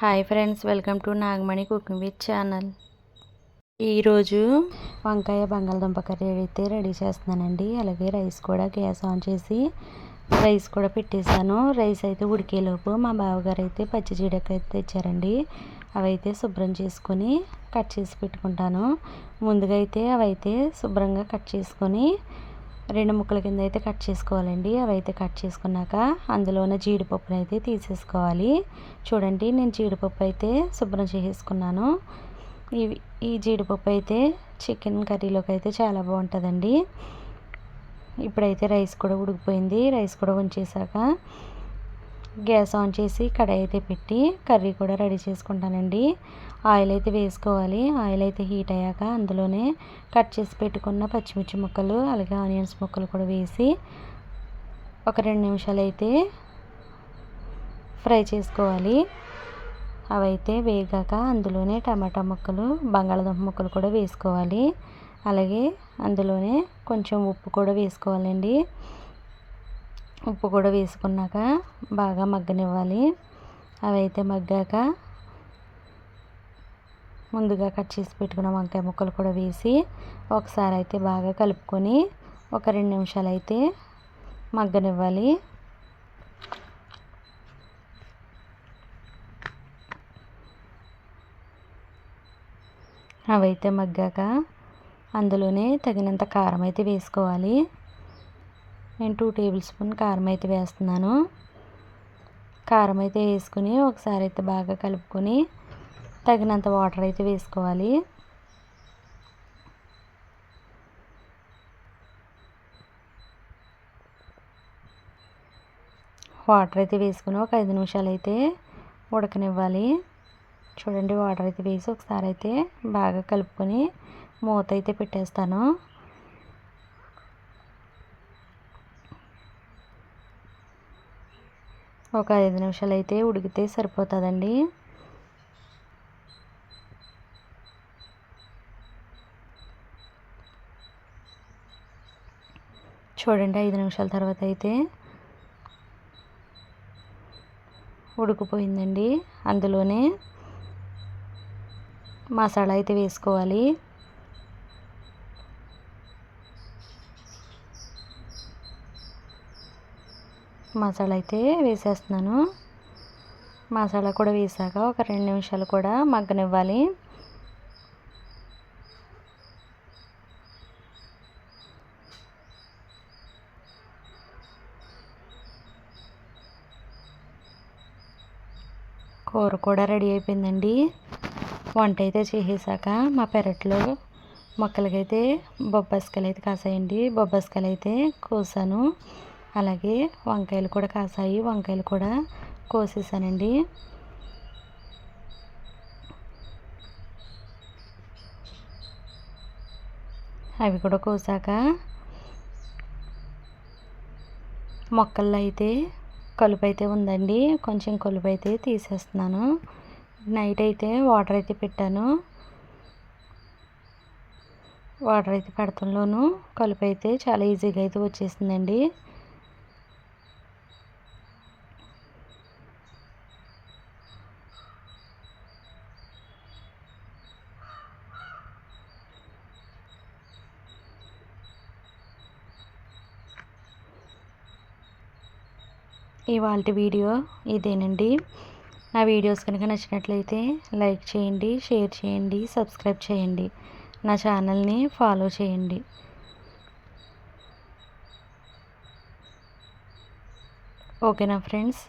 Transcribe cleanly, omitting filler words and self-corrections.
Hi friends, welcome to Nagamani cooking with channel. ఈరోజు వంకాయ బంగాళదుంప కర్రీ అయితే రెడీ చేస్తున్నానండి. అలాగే రైస్ కూడా గ్యాస్ ఆన్ చేసి రైస్ కూడా పెట్టేశాను. రైస్ అయితే ఉడికేలోపు మా బావగారు అయితే పచ్చి జీడికాయ అయితే తెచ్చారండి. అవైతే శుభ్రం చేసుకొని కట్ చేసి పెట్టుకుంటాను. ముందుగా అయితే అవైతే శుభ్రంగా కట్ చేసుకొని 2 ముక్కల కింద అయితే కట్ చేసుకోవాలండి. అవైతే కట్ చేసుకున్నాక అందులోనే జీడిపప్పును అయితే తీసేసుకోవాలి. చూడండి, నేను జీడిపప్పు అయితే శుభ్రం చేసేసుకున్నాను. ఈ జీడిపప్పు అయితే చికెన్ కర్రీలోకి అయితే చాలా బాగుంటుందండి. ఇప్పుడైతే రైస్ కూడా ఉడికిపోయింది. రైస్ కూడా ఉంచేసాక గ్యాస్ ఆన్ చేసి కడాయి అయితే పెట్టి కర్రీ కూడా రెడీ చేసుకుంటానండి. ఆయిల్ అయితే వేసుకోవాలి. ఆయిల్ అయితే హీట్ అయ్యాక అందులోనే కట్ చేసి పెట్టుకున్న పచ్చిమిర్చి ముక్కలు అలాగే ఆనియన్స్ ముక్కలు కూడా వేసి ఒక 2 నిమిషాలు అయితే ఫ్రై చేసుకోవాలి. అవైతే వేగాక అందులోనే టమాటా ముక్కలు బంగాళదుంప ముక్కలు కూడా వేసుకోవాలి. అలాగే అందులోనే కొంచెం ఉప్పు కూడా వేసుకోవాలండి. ఉప్పు కూడా వేసుకున్నాక బాగా మగ్గనివ్వాలి. అవైతే మగ్గాక ముందుగా కట్ చేసి పెట్టుకున్న వంకాయ ముక్కలు కూడా వేసి ఒకసారి అయితే బాగా కలుపుకొని ఒక 2 నిమిషాలు అయితే మగ్గనివ్వాలి. అవైతే మగ్గాక అందులోనే తగినంత కారం అయితే వేసుకోవాలి. నేను 2 టేబుల్ స్పూన్ కారం అయితే వేస్తున్నాను. కారం అయితే వేసుకుని ఒకసారి అయితే బాగా కలుపుకొని తగినంత వాటర్ అయితే వేసుకోవాలి. వాటర్ అయితే వేసుకుని ఒక 5 నిమిషాలు అయితే ఉడకనివ్వాలి. చూడండి, వాటర్ అయితే వేసి ఒకసారి అయితే బాగా కలుపుకొని మూత అయితే పెట్టేస్తాను. ఒక 5 నిమిషాలు అయితే ఉడికితే సరిపోతుందండి. చూడండి, 5 నిమిషాల తర్వాత అయితే ఉడికిపోయిందండి. అందులోనే మసాలా అయితే వేసుకోవాలి. మసాలా అయితే వేసేస్తున్నాను. మసాలా కూడా వేసాక ఒక 2 నిమిషాలు కూడా మగ్గనివ్వాలి. కూర కూడా రెడీ అయిపోయిందండి. వంట అయితే చేసేసాక మా పెరట్లో మొక్కలకైతే బొబ్బాస్కాయలు అయితే కాసాయండి. బొబ్బాస్కాయలు అయితే కోసాను. అలాగే వంకాయలు కూడా కాసాయి. వంకాయలు కూడా కోసేసానండి. అవి కూడా కోసాక మొక్కల్లో అయితే కలుపు అయితే ఉందండి. కొంచెం కలుపు అయితే తీసేస్తున్నాను. నైట్ అయితే వాటర్ అయితే పెట్టాను. వాటర్ అయితే పెడతంలోను కలుపు అయితే చాలా ఈజీగా అయితే వచ్చేసిందండి. ఇవాళ వీడియో ఇదేనండి. నా వీడియోస్ కనుక నచ్చినట్లయితే లైక్ చేయండి, షేర్ చేయండి, సబ్స్క్రైబ్ చేయండి. నా ఛానల్ని ఫాలో చేయండి. ఓకేనా ఫ్రెండ్స్?